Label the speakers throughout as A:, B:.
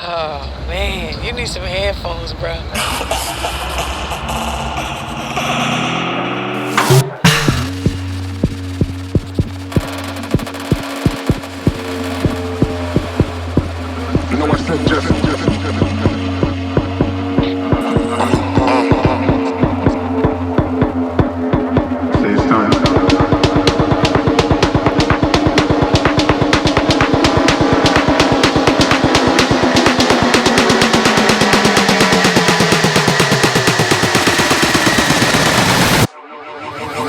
A: Oh man, you need some headphones, bro.
B: You know I said just say something.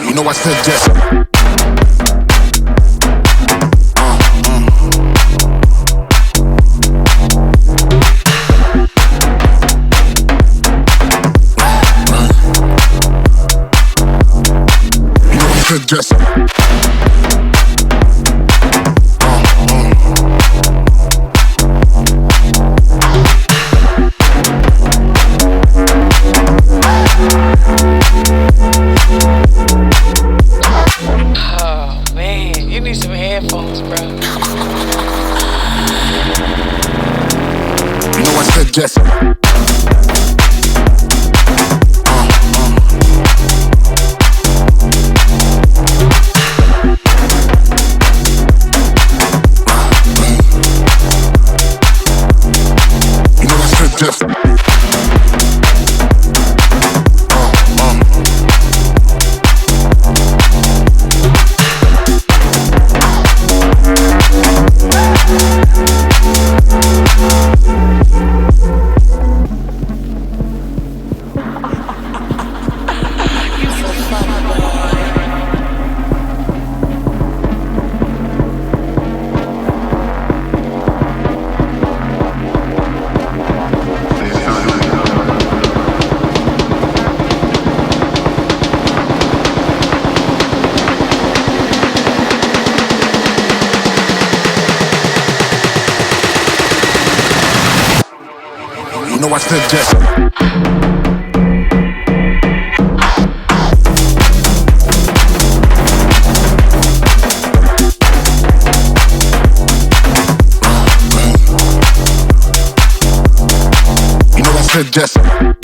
B: You know I said just just
A: Oh man, you need some headphones, bro.
B: you know I said just just you know I said just you know I said just